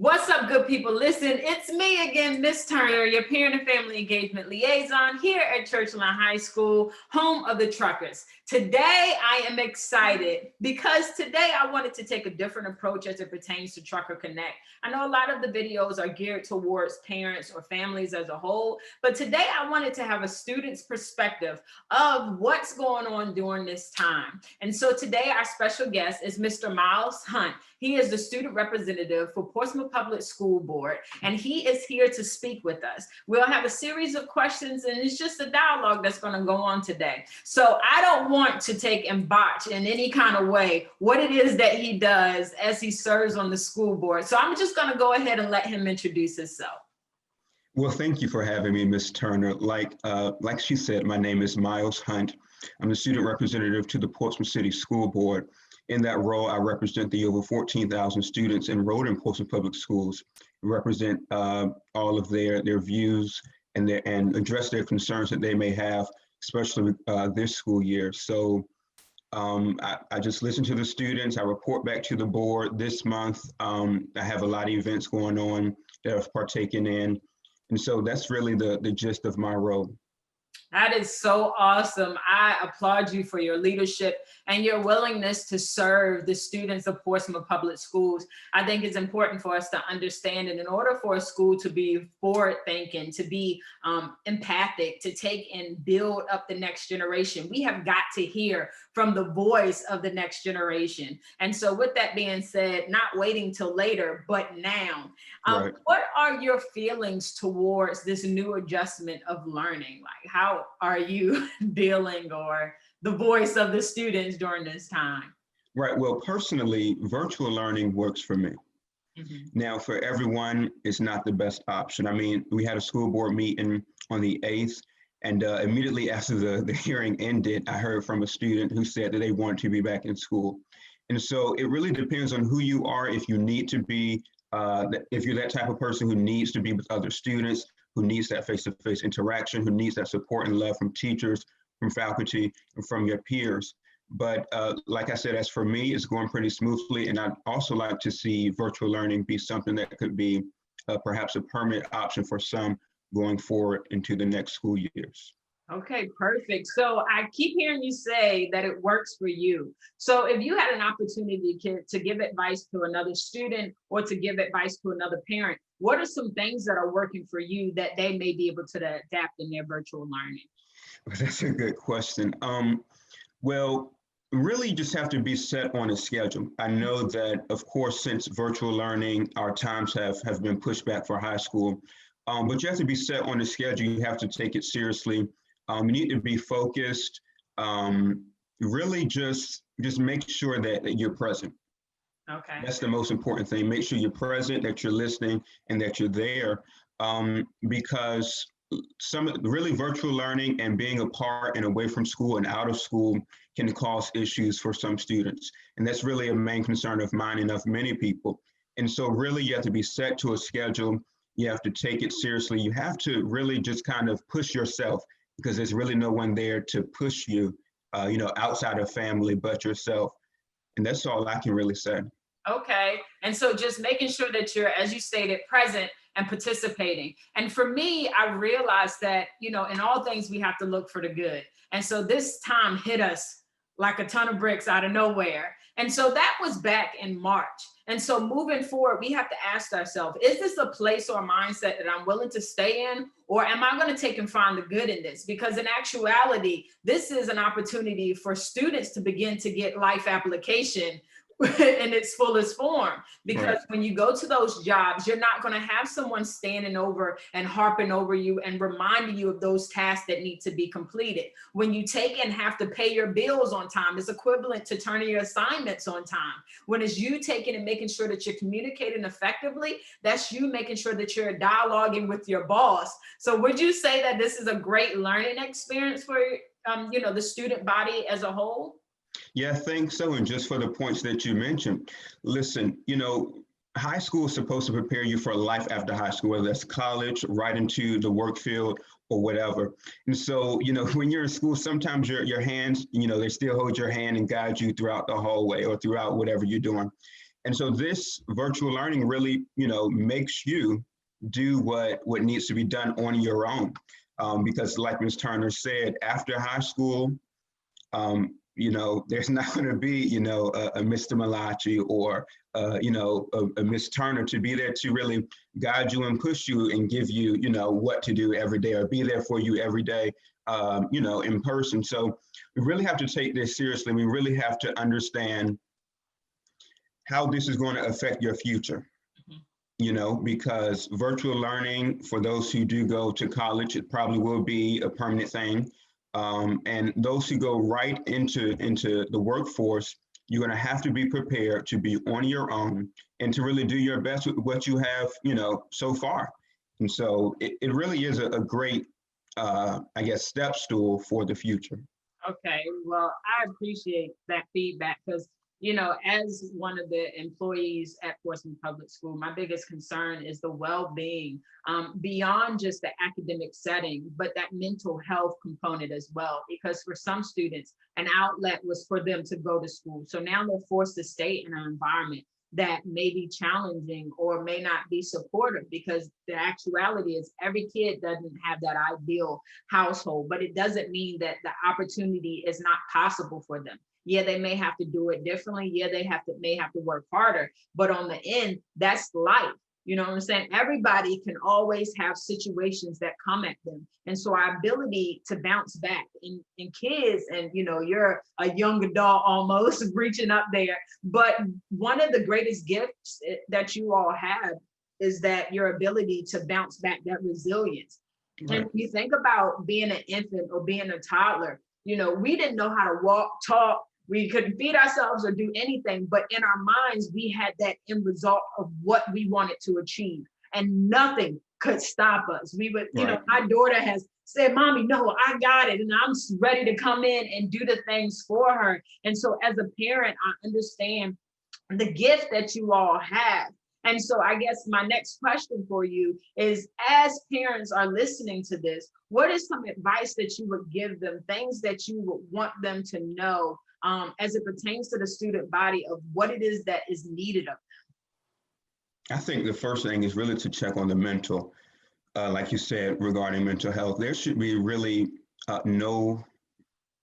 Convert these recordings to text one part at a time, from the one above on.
What's up, good people? Listen, it's me again, Miss Turner, your parent and family engagement liaison here at Churchland High School, home of the truckers. Today, I am excited because today I wanted to take a different approach as it pertains to Trucker Connect. I know a lot of the videos are geared towards parents or families as a whole, but today I wanted to have a student's perspective of what's going on during this time. And so today, our special guest is Mr. Miles Hunt. He is the student representative for Portsmouth Public School Board, and he is here to speak with us. We'll have a series of questions, and it's just a dialogue that's going to go on today. So I don't want to take and botch in any kind of way what it is that he does as he serves on the school board. So I'm just going to go ahead and let him introduce himself. Well, thank you for having me, Ms. Turner. Like she said, my name is Miles Hunt. I'm the student representative to the Portsmouth City School Board. In that role, I represent the over 14,000 students enrolled in Portsmouth Public Schools, represent all of their views and address their concerns that they may have, especially this school year. So I just listen to the students. I report back to the board. This month, I have a lot of events going on that I've partaken in. And so that's really the gist of my role. That is so awesome. I applaud you for your leadership and your willingness to serve the students of Portsmouth Public Schools. I think it's important for us to understand that in order for a school to be forward-thinking, to be empathic, to take and build up the next generation, we have got to hear from the voice of the next generation. And so with that being said, not waiting till later, but now, Right. What are your feelings towards this new adjustment of learning? Like, how are you dealing, or the voice of the students during this time? Right. Well, personally, virtual learning works for me. Mhm. Now, for everyone, it's not the best option. I mean, we had a school board meeting on the 8th, and immediately after the hearing ended, I heard from a student who said that they want to be back in school. And so it really depends on who you are. If you need to be, if you're that type of person who needs to be with other students, who needs that face-to-face interaction, who needs that support and love from teachers, from faculty, and from your peers. But like I said, as for me, it's going pretty smoothly. And I'd also like to see virtual learning be something that could be perhaps a permanent option for some going forward into the next school years. Okay, perfect. So I keep hearing you say that it works for you. So if you had an opportunity to give advice to another student or to give advice to another parent, what are some things that are working for you that they may be able to adapt in their virtual learning? That's a good question. Well, really just have to be set on a schedule. I know that, of course, since virtual learning, our times have been pushed back for high school, but you have to be set on a schedule. You have to take it seriously. You need to be focused. Really just make sure that you're present. Okay. That's the most important thing. Make sure you're present, that you're listening, and that you're there, because really virtual learning and being apart and away from school and out of school can cause issues for some students. And that's really a main concern of mine and of many people. And so really you have to be set to a schedule. You have to take it seriously. You have to really just kind of push yourself, because there's really no one there to push you, outside of family but yourself. And that's all I can really say. Okay. And so just making sure that you're, as you stated, present and participating. And for me, I realized that, in all things, we have to look for the good. And so this time hit us like a ton of bricks out of nowhere. And so that was back in March. And so moving forward, we have to ask ourselves, is this a place or a mindset that I'm willing to stay in? Or am I going to take and find the good in this? Because in actuality, this is an opportunity for students to begin to get life application in its fullest form. Because Right. when you go to those jobs, you're not going to have someone standing over and harping over you and reminding you of those tasks that need to be completed. When you take and have to pay your bills on time, it's equivalent to turning your assignments on time. When it's you taking and making sure that you're communicating effectively, that's you making sure that you're dialoguing with your boss. So would you say that this is a great learning experience for the student body as a whole? Yeah, I think so. And just for the points that you mentioned, listen, high school is supposed to prepare you for life after high school, whether that's college, right into the work field or whatever. And so, when you're in school, sometimes your hands, they still hold your hand and guide you throughout the hallway or throughout whatever you're doing. And so this virtual learning really, makes you do what needs to be done on your own. Because like Ms. Turner said, after high school, there's not going to be, a Mr. Malachi or, a Miss Turner to be there to really guide you and push you and give you, what to do every day or be there for you every day, in person. So we really have to take this seriously. We really have to understand how this is going to affect your future, because virtual learning for those who do go to college, it probably will be a permanent thing. And those who go right into the workforce, you're going to have to be prepared to be on your own and to really do your best with what you have, so far. And so it really is a great, step stool for the future. Okay, well, I appreciate that feedback because, as one of the employees at Portsmouth Public School, my biggest concern is the well-being beyond just the academic setting, but that mental health component as well. Because for some students, an outlet was for them to go to school. So now they're forced to stay in an environment that may be challenging or may not be supportive, because the actuality is every kid doesn't have that ideal household, but it doesn't mean that the opportunity is not possible for them. Yeah, they may have to do it differently. Yeah, they may have to work harder, but on the end, that's life. You know what I'm saying? Everybody can always have situations that come at them. And so our ability to bounce back in kids, and you're a young adult almost reaching up there, but one of the greatest gifts that you all have is that your ability to bounce back, that resilience. Right. And when you think about being an infant or being a toddler, we didn't know how to walk, talk, we couldn't feed ourselves or do anything, but in our minds, we had that end result of what we wanted to achieve, and nothing could stop us. We would, my daughter has said, Mommy, no, I got it. And I'm ready to come in and do the things for her. And so as a parent, I understand the gift that you all have. And so I guess my next question for you is, as parents are listening to this, what is some advice that you would give them, things that you would want them to know as it pertains to the student body of what it is that is needed of them? I think the first thing is really to check on the mental, like you said, regarding mental health. There should be really no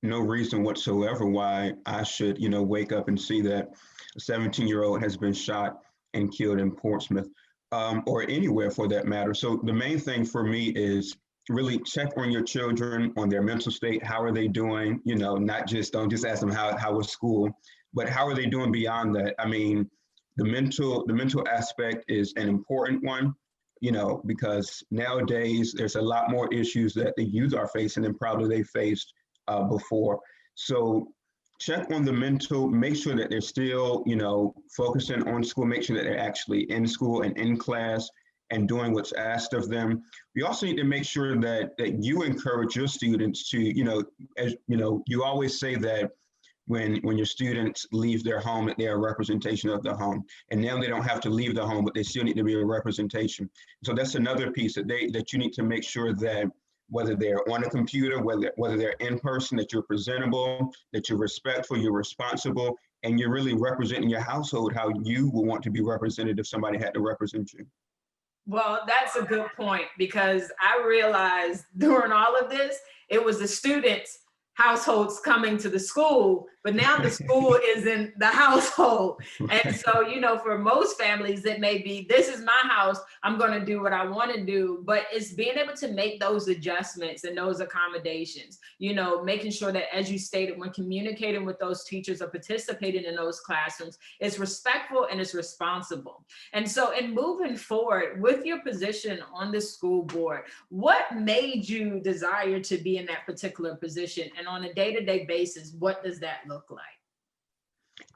reason whatsoever why I should, wake up and see that a 17-year-old has been shot and killed in Portsmouth, or anywhere for that matter. So the main thing for me is really check on your children, on their mental state. How are they doing? Don't just ask them how was school, but how are they doing beyond that? I mean, the mental aspect is an important one, because nowadays there's a lot more issues that the youth are facing than probably they faced before. So check on the mental, make sure that they're still, focusing on school, make sure that they're actually in school and in class and doing what's asked of them. We also need to make sure that you encourage your students to, as you always say that when your students leave their home, that they're a representation of the home. And now they don't have to leave the home, but they still need to be a representation. So that's another piece that you need to make sure that whether they're on a computer, whether they're in person, that you're presentable, that you're respectful, you're responsible, and you're really representing your household how you would want to be represented if somebody had to represent you. Well, that's a good point, because I realized during all of this, it was the students' households coming to the school, but now the school is in the household. And so, for most families, it may be, this is my house, I'm going to do what I want to do, but it's being able to make those adjustments and those accommodations, making sure that, as you stated, when communicating with those teachers or participating in those classrooms, it's respectful and it's responsible. And so in moving forward with your position on the school board, what made you desire to be in that particular position? And on a day-to-day basis, what does that look like?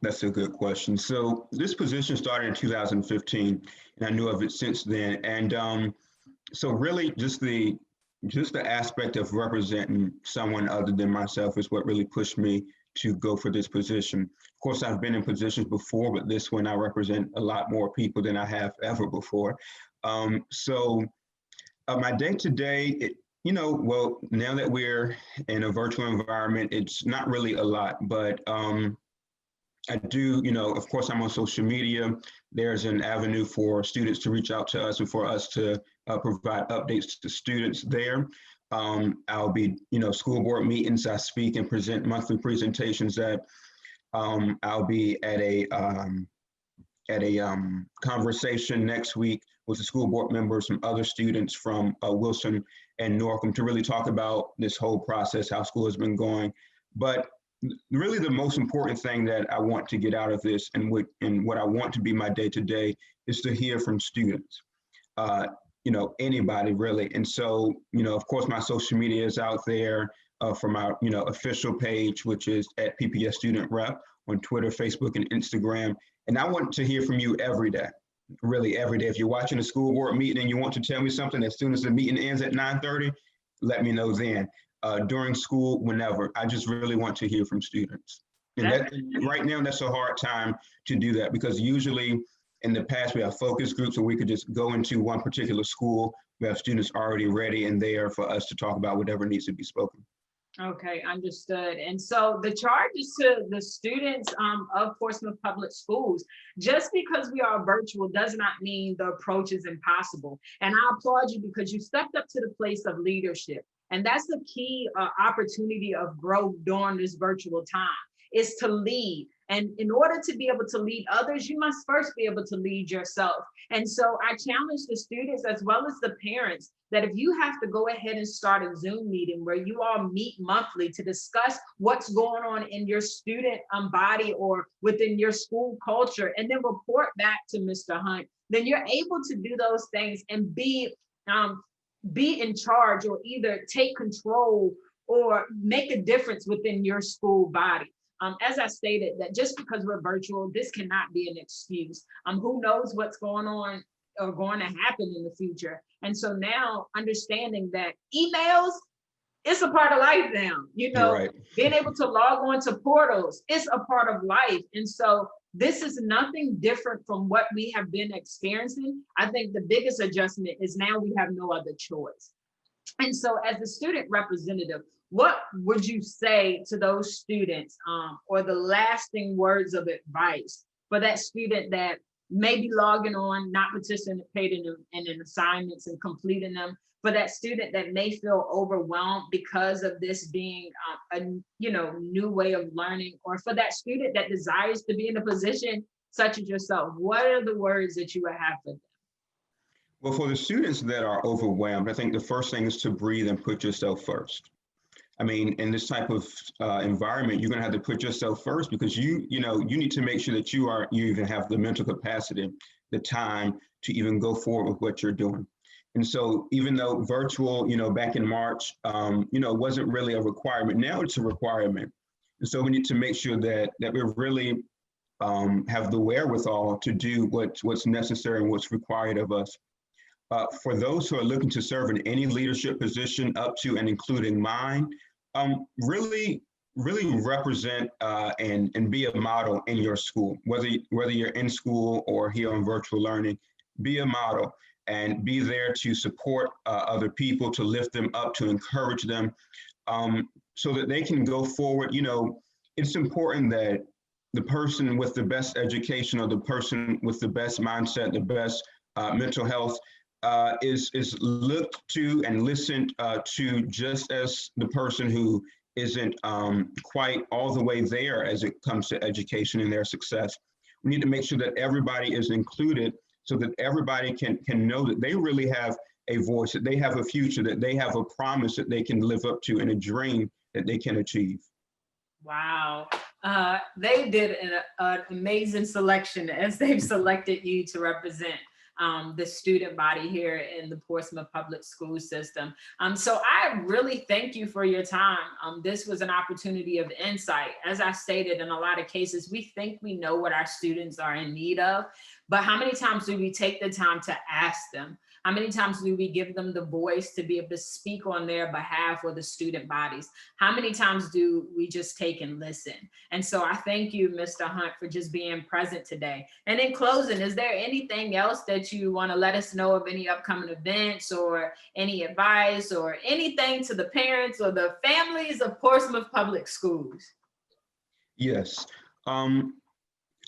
That's a good question. So this position started in 2015, and I knew of it since then. And so really just the aspect of representing someone other than myself is what really pushed me to go for this position. Of course, I've been in positions before, but this one I represent a lot more people than I have ever before. So my day-to-day, well, now that we're in a virtual environment, it's not really a lot, but I do, of course, I'm on social media. There's an avenue for students to reach out to us and for us to provide updates to students there. I'll be, school board meetings. I speak and present monthly presentations at. I'll be at a conversation next week with the school board members, some other students from Wilson and Norcom to really talk about this whole process, how school has been going. But really the most important thing that I want to get out of this and what I want to be my day-to-day is to hear from students, anybody really. And so, of course, my social media is out there from our, official page, which is at PPS Student Rep on Twitter, Facebook, and Instagram. And I want to hear from you every day, really every day. If you're watching a school board meeting and you want to tell me something as soon as the meeting ends at 9:30, let me know then. During school, whenever. I just really want to hear from students. And right now, that's a hard time to do that because usually in the past, we have focus groups where we could just go into one particular school. We have students already ready and there for us to talk about whatever needs to be spoken. Okay, understood. And so the charge is to the students of Portsmouth Public Schools. Just because we are virtual does not mean the approach is impossible. And I applaud you because you stepped up to the place of leadership. And that's the key opportunity of growth during this virtual time, is to lead. And in order to be able to lead others, you must first be able to lead yourself. And so I challenge the students as well as the parents that if you have to go ahead and start a Zoom meeting where you all meet monthly to discuss what's going on in your student body or within your school culture, and then report back to Mr. Hunt, then you're able to do those things and be in charge or either take control or make a difference within your school body. As I stated, that just because we're virtual, this cannot be an excuse. Who knows what's going on or going to happen in the future? And so now understanding that emails, it's a part of life now, Right. Being able to log on to portals, it's a part of life. And so this is nothing different from what we have been experiencing. I think the biggest adjustment is now we have no other choice. And so as a student representative, what would you say to those students or the lasting words of advice for that student that may be logging on, not participating in assignments and completing them, for that student that may feel overwhelmed because of this being a new way of learning, or for that student that desires to be in a position such as yourself? What are the words that you would have for them? Well, for the students that are overwhelmed, I think the first thing is to breathe and put yourself first. I mean, in this type of environment, you're going to have to put yourself first because you need to make sure that you even have the mental capacity, the time to even go forward with what you're doing. And so even though virtual, back in March, wasn't really a requirement, now it's a requirement. And so we need to make sure that we really have the wherewithal to do what's necessary and what's required of us. For those who are looking to serve in any leadership position up to and including mine, really represent and be a model in your school, whether you're in school or here on virtual learning. Be a model and be there to support other people, to lift them up, to encourage them, so that they can go forward. It's important that the person with the best education or the person with the best mindset, the best mental health, is looked to and listened to just as the person who isn't quite all the way there as it comes to education and their success. We need to make sure that everybody is included so that everybody can know that they really have a voice, that they have a future, that they have a promise that they can live up to and a dream that they can achieve. Wow. They did an amazing selection as they've selected you to represent the student body here in the Portsmouth Public School System. So I really thank you for your time. This was an opportunity of insight. As I stated, in a lot of cases, we think we know what our students are in need of, but how many times do we take the time to ask them? How many times do we give them the voice to be able to speak on their behalf or the student bodies? How many times do we just take and listen? And so I thank you, Mr. Hunt, for just being present today. And in closing, is there anything else that you want to let us know of, any upcoming events or any advice or anything to the parents or the families of Portsmouth Public Schools? Yes.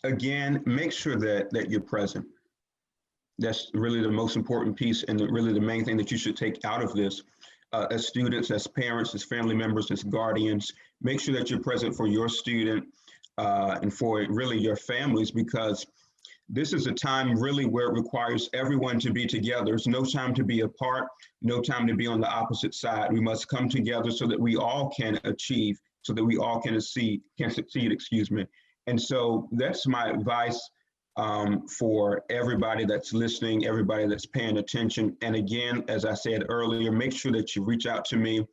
again, make sure that you're present. That's really the most important piece and really the main thing that you should take out of this. As students, as parents, as family members, as guardians, make sure that you're present for your student and for really your families, because this is a time really where it requires everyone to be together. There's no time to be apart, no time to be on the opposite side. We must come together so that we all can achieve, so that we all can succeed, excuse me. And so that's my advice for everybody that's listening, everybody that's paying attention. And again, as I said earlier, make sure that you reach out to me,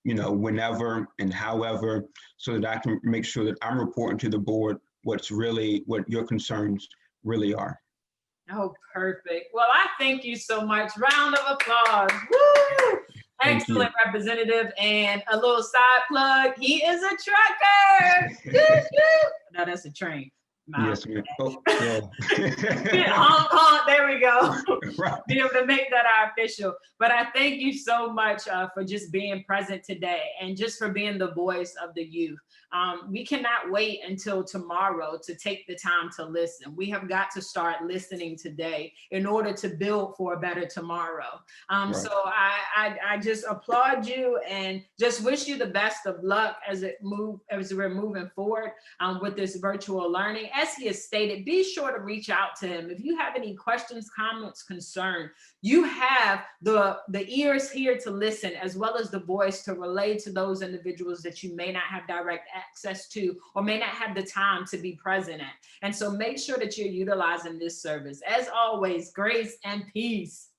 whenever and however, so that I can make sure that I'm reporting to the board what your concerns really are. Oh, perfect. Well, I thank you so much. Round of applause. Woo! Excellent representative. And a little side plug, he is a trucker. No, that's a train. Yes, ma'am. Oh, yeah. There we go. Right. Be able to make that our official. But I thank you so much for just being present today and just for being the voice of the youth. We cannot wait until tomorrow to take the time to listen. We have got to start listening today in order to build for a better tomorrow. Right. So I just applaud you and just wish you the best of luck as we're moving forward with this virtual learning. As he has stated, be sure to reach out to him. If you have any questions, comments, concern, you have the ears here to listen, as well as the voice to relay to those individuals that you may not have direct access to or may not have the time to be present at. And so make sure that you're utilizing this service. As always, grace and peace.